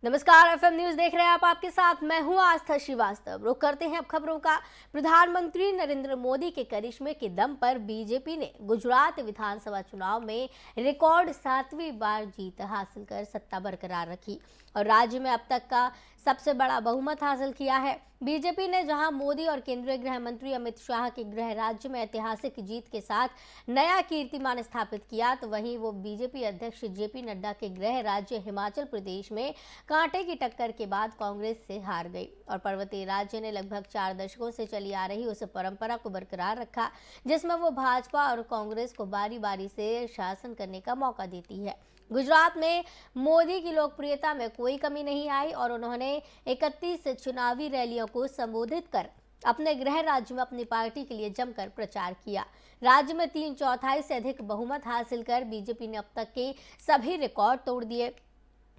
नमस्कार, FM news देख रहे हैं आप। आपके साथ मैं हूं आस्था श्रीवास्तव। रुक करते हैं अब खबरों का। प्रधानमंत्री नरेंद्र मोदी के करिश्मे के दम पर बीजेपी ने गुजरात विधानसभा चुनाव में रिकॉर्ड 7वीं बार जीत हासिल कर सत्ता बरकरार रखी और राज्य में अब तक का सबसे बड़ा बहुमत हासिल किया है। बीजेपी ने जहां मोदी और केंद्रीय गृह मंत्री अमित शाह के गृह राज्य में ऐतिहासिक जीत के साथ नया कीर्तिमान स्थापित किया, तो वहीं वो बीजेपी अध्यक्ष जेपी नड्डा के गृह राज्य हिमाचल प्रदेश में कांटे की टक्कर के बाद कांग्रेस से हार गई और पर्वतीय राज्य ने लगभग 4 दशकों से चली आ रही उस परंपरा को बरकरार रखा जिसमें वो भाजपा और कांग्रेस को बारी बारी से शासन करने का मौका देती है। गुजरात में मोदी की लोकप्रियता में कोई कमी नहीं आई और उन्होंने 31 चुनावी रैलियों को संबोधित कर अपने गृह राज्य में अपनी पार्टी के लिए जमकर प्रचार किया। राज्य में 3/4 से अधिक बहुमत हासिल कर बीजेपी ने अब तक के सभी रिकॉर्ड तोड़ दिए।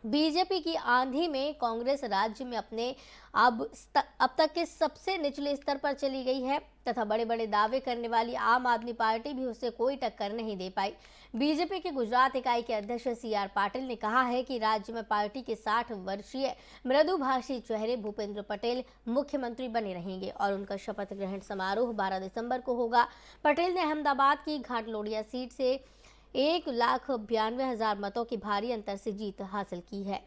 बीजेपी की आंधी में कांग्रेस राज्य में अपने अब तक के सबसे निचले स्तर पर चली गई है तथा बड़े बड़े दावे करने वाली आम आदमी पार्टी भी उसे कोई टक्कर नहीं दे पाई। बीजेपी के गुजरात इकाई के अध्यक्ष CR पाटिल ने कहा है कि राज्य में पार्टी के 60 वर्षीय मृदुभाषी चेहरे भूपेंद्र पटेल मुख्यमंत्री बने रहेंगे और उनका शपथ ग्रहण समारोह 12 दिसंबर को होगा। पटेल ने अहमदाबाद की घाटलोडिया सीट से 1,92,000 मतों की भारी अंतर से जीत हासिल की है।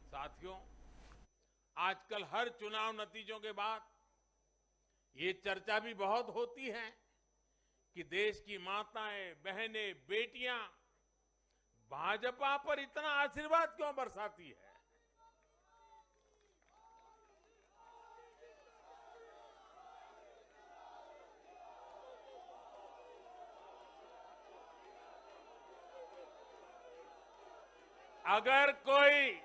साथियों, आजकल हर चुनाव नतीजों के बाद ये चर्चा भी बहुत होती है कि देश की माताएं, बहनें, बेटियां भाजपा पर इतना आशीर्वाद क्यों बरसाती है। अगर कोई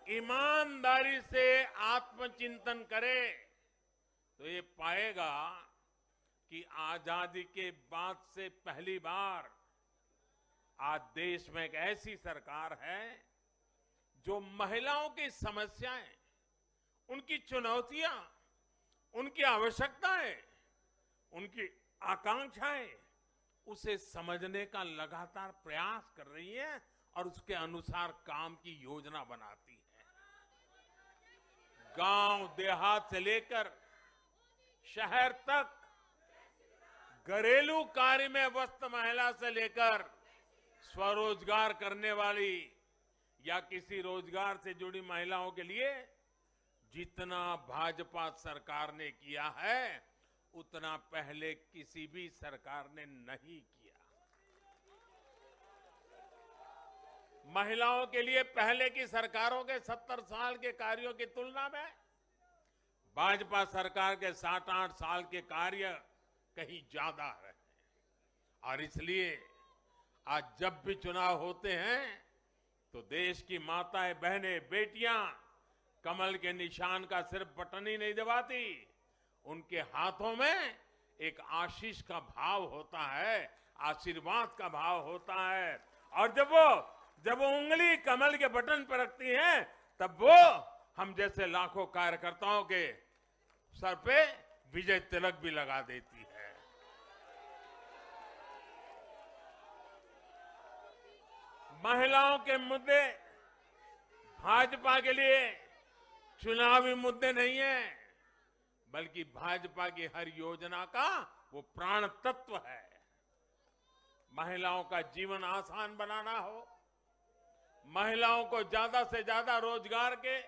ईमानदारी से आत्मचिंतन करे तो ये पाएगा कि आजादी के बाद से पहली बार आज देश में एक ऐसी सरकार है जो महिलाओं की समस्याएं, उनकी चुनौतियां, उनकी आवश्यकताएं, उनकी आकांक्षाएं उसे समझने का लगातार प्रयास कर रही है और उसके अनुसार काम की योजना बनाती है। गांव देहात से लेकर शहर तक घरेलू कार्य में व्यस्त महिला से लेकर स्वरोजगार करने वाली या किसी रोजगार से जुड़ी महिलाओं के लिए जितना भाजपा सरकार ने किया है उतना पहले किसी भी सरकार ने नहीं किया। महिलाओं के लिए पहले की सरकारों के 70 साल के कार्यों की तुलना में भाजपा सरकार के 7-8 साल के कार्य कहीं ज्यादा है और इसलिए आज जब भी चुनाव होते हैं तो देश की माताएं, बहनें, बेटियां कमल के निशान का सिर्फ बटन ही नहीं दबाती, उनके हाथों में एक आशीष का भाव होता है, आशीर्वाद का भाव होता है और जब वो उंगली कमल के बटन पर रखती हैं तब वो हम जैसे लाखों कार्यकर्ताओं के सर पे विजय तिलक भी लगा देती है। महिलाओं के मुद्दे भाजपा के लिए चुनावी मुद्दे नहीं है बल्कि भाजपा की हर योजना का वो प्राण तत्व है। महिलाओं का जीवन आसान बनाना हो, महिलाओं को ज्यादा से ज्यादा रोजगार के,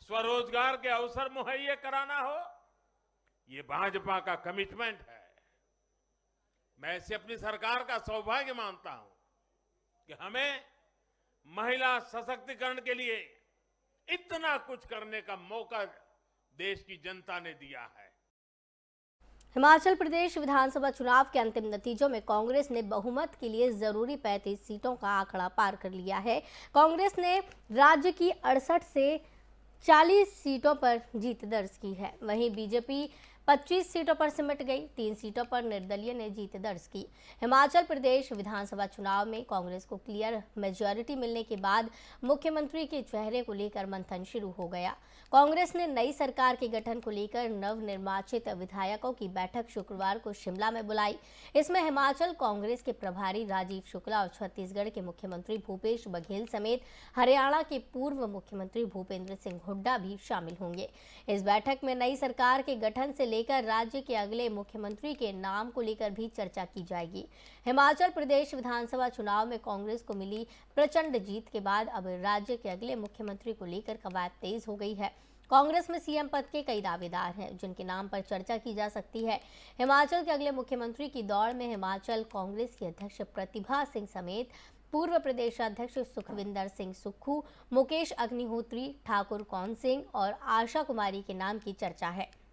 स्वरोजगार के अवसर मुहैया कराना हो, ये भाजपा का कमिटमेंट है। मैं इसे अपनी सरकार का सौभाग्य मानता हूं कि हमें महिला सशक्तिकरण के लिए इतना कुछ करने का मौका देश की जनता ने दिया है। हिमाचल प्रदेश विधानसभा चुनाव के अंतिम नतीजों में कांग्रेस ने बहुमत के लिए जरूरी 35 सीटों का आंकड़ा पार कर लिया है। कांग्रेस ने राज्य की 68 से 40 सीटों पर जीत दर्ज की है। वहीं बीजेपी 25 सीटों पर सिमट गई। 3 सीटों पर निर्दलीय ने जीत दर्ज की। हिमाचल प्रदेश विधानसभा चुनाव में कांग्रेस को क्लियर मेजॉरिटी मिलने के बाद मुख्यमंत्री के चेहरे को लेकर मंथन शुरू हो गया। कांग्रेस ने नई सरकार के गठन को लेकर नवनिर्वाचित विधायकों की बैठक शुक्रवार को शिमला में बुलाई। इसमें हिमाचल कांग्रेस के प्रभारी राजीव शुक्ला और छत्तीसगढ़ के मुख्यमंत्री भूपेश बघेल समेत हरियाणा के पूर्व मुख्यमंत्री भूपेंद्र सिंह हुड्डा भी शामिल होंगे। इस बैठक में नई सरकार के गठन से लेकर राज्य के अगले मुख्यमंत्री के नाम को लेकर भी चर्चा की जाएगी। हिमाचल प्रदेश विधानसभा चुनाव में कांग्रेस को मिली प्रचंड जीत के बाद अब राज्य के अगले मुख्यमंत्री को लेकर कवायद तेज हो गई है। कांग्रेस में सीएम पद के कई दावेदार हैं जिनके नाम पर चर्चा की जा सकती है। हिमाचल के अगले मुख्यमंत्री की दौड़ में हिमाचल कांग्रेस की अध्यक्ष प्रतिभा सिंह समेत पूर्व प्रदेशाध्यक्ष सुखविंदर सिंह सुक्खू, मुकेश अग्निहोत्री, ठाकुर कौन सिंह और आशा कुमारी के नाम की चर्चा है।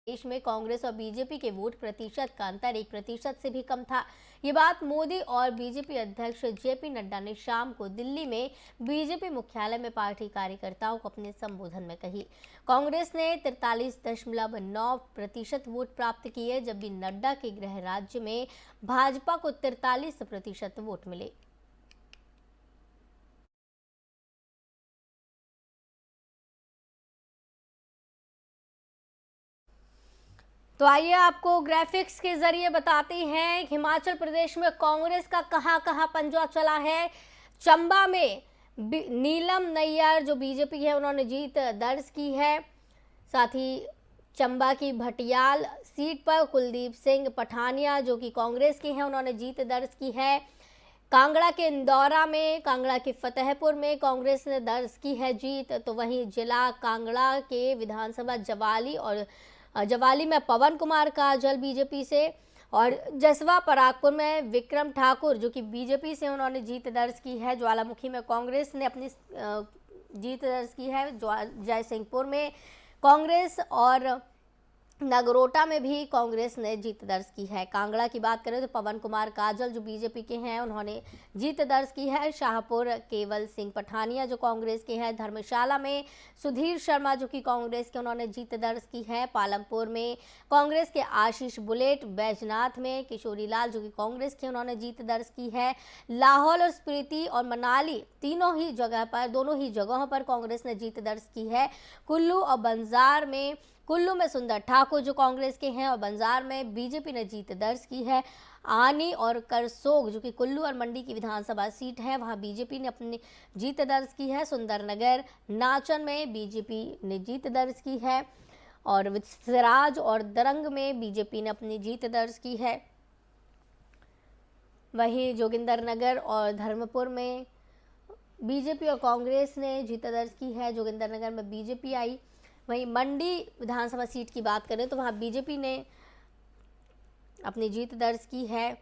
देश में कांग्रेस और बीजेपी के वोट प्रतिशत का अंतर 1% से भी कम था। ये बात मोदी और बीजेपी अध्यक्ष जेपी नड्डा ने शाम को दिल्ली में बीजेपी मुख्यालय में पार्टी कार्यकर्ताओं को अपने संबोधन में कही। कांग्रेस ने 43.9% वोट प्राप्त किए, जबकि नड्डा के गृह राज्य में भाजपा को 43% वोट मिले। तो आइए आपको ग्राफिक्स के जरिए बताते हैं हिमाचल प्रदेश में कांग्रेस का कहां पंजा चला है। चंबा में नीलम नैयर जो बीजेपी है उन्होंने जीत दर्ज की है। साथ ही चंबा की भटियाल सीट पर कुलदीप सिंह पठानिया जो कि कांग्रेस के हैं उन्होंने जीत दर्ज की है। कांगड़ा के इंदौरा में, कांगड़ा के फतेहपुर में कांग्रेस ने दर्ज की है जीत। तो वहीं जिला कांगड़ा के विधानसभा जवाली में पवन कुमार काजल बीजेपी से और जसवा परागपुर में विक्रम ठाकुर जो कि बीजेपी से उन्होंने जीत दर्ज की है। ज्वालामुखी में कांग्रेस ने अपनी जीत दर्ज की है। जयसिंहपुर में कांग्रेस और नगरोटा में भी कांग्रेस ने जीत दर्ज की है। कांगड़ा की बात करें तो पवन कुमार काजल जो बीजेपी के हैं उन्होंने जीत दर्ज की है। शाहपुर केवल सिंह पठानिया जो कांग्रेस के हैं। धर्मशाला में सुधीर शर्मा जो कि कांग्रेस के उन्होंने जीत दर्ज की है। पालमपुर में कांग्रेस के आशीष बुलेट, बैजनाथ में किशोरी लाल जो कि कांग्रेस के उन्होंने जीत दर्ज की है। लाहौल और स्पीति और मनाली दोनों ही जगहों पर कांग्रेस ने जीत दर्ज की है। कुल्लू में सुंदर ठाकुर जो कांग्रेस के हैं और बंजार में बीजेपी ने जीत दर्ज की है। आनी और करसोग जो कि कुल्लू और मंडी की विधानसभा सीट है वहां बीजेपी ने अपनी जीत दर्ज की है। सुंदरनगर, नाचन में बीजेपी ने जीत दर्ज की है और सिराज और दरंग में बीजेपी ने अपनी जीत दर्ज की है। वहीं जोगिंदरनगर और धर्मपुर में बीजेपी और कांग्रेस ने जीत दर्ज की है। जोगिंदरनगर में बीजेपी आई। वहीं मंडी विधानसभा सीट की बात करें तो वहां बीजेपी ने अपनी जीत दर्ज की है।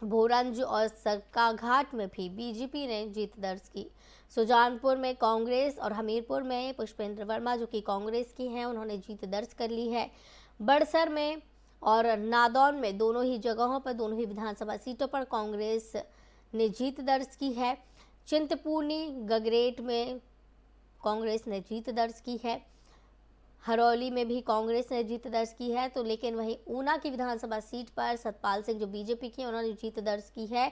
भोरंज और सरकाघाट में भी बीजेपी ने जीत दर्ज की। सुजानपुर में कांग्रेस और हमीरपुर में पुष्पेंद्र वर्मा जो कि कांग्रेस की हैं उन्होंने जीत दर्ज कर ली है। बड़सर में और नादौन में दोनों ही विधानसभा सीटों पर कांग्रेस ने जीत दर्ज की है। चिंतपूर्णी, गगरेट में कांग्रेस ने जीत दर्ज की है। हरौली में भी कांग्रेस ने जीत दर्ज की है। तो लेकिन वहीं ऊना की विधानसभा सीट पर सतपाल सिंह जो बीजेपी की उन्होंने जीत दर्ज की है।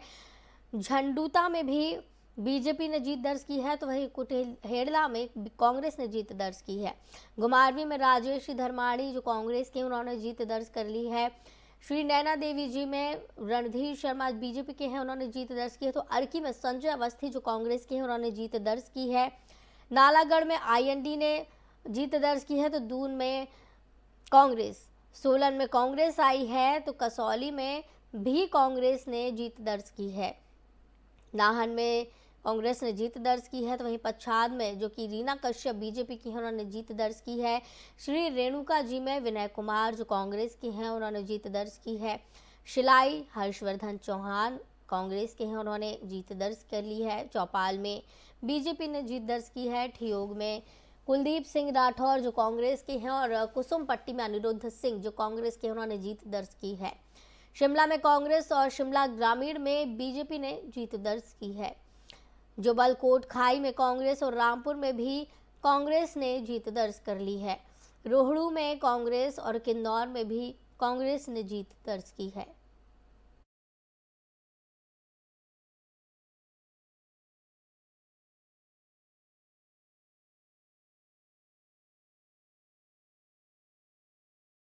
झंडूता में भी बीजेपी ने जीत दर्ज की है। तो वहीं कुटेहेड़ला में कांग्रेस ने जीत दर्ज की है। घुमारवी में राजेश धर्माणी जो कांग्रेस के उन्होंने जीत दर्ज कर ली है। श्री नैना देवी जी में रणधीर शर्मा बीजेपी के हैं उन्होंने जीत दर्ज की है। तो अर्की में संजय अवस्थी जो कांग्रेस के हैं उन्होंने जीत दर्ज की है। नालागढ़ में आईएनडी ने जीत दर्ज की है। तो दून में कांग्रेस, सोलन में कांग्रेस आई है। तो कसौली में भी कांग्रेस ने जीत दर्ज की है। नाहन में कांग्रेस ने जीत दर्ज की है। तो वहीं पच्छाद में जो कि रीना कश्यप बीजेपी की हैं उन्होंने जीत दर्ज की है। श्री रेणुका जी में विनय कुमार जो कांग्रेस के हैं उन्होंने जीत दर्ज की है। शिलाई हर्षवर्धन चौहान कांग्रेस के हैं उन्होंने जीत दर्ज कर ली है। चौपाल में बीजेपी ने जीत दर्ज की है। ठियोग में कुलदीप सिंह राठौर जो कांग्रेस के हैं और कुसुम पट्टी में अनिरुद्ध सिंह जो कांग्रेस के उन्होंने जीत दर्ज की है। शिमला में कांग्रेस और शिमला ग्रामीण में बीजेपी ने जीत दर्ज की है। जुब्बल कोटखाई में कांग्रेस और रामपुर में भी कांग्रेस ने जीत दर्ज कर ली है। रोहड़ू में कांग्रेस और किन्नौर में भी कांग्रेस ने जीत दर्ज की है।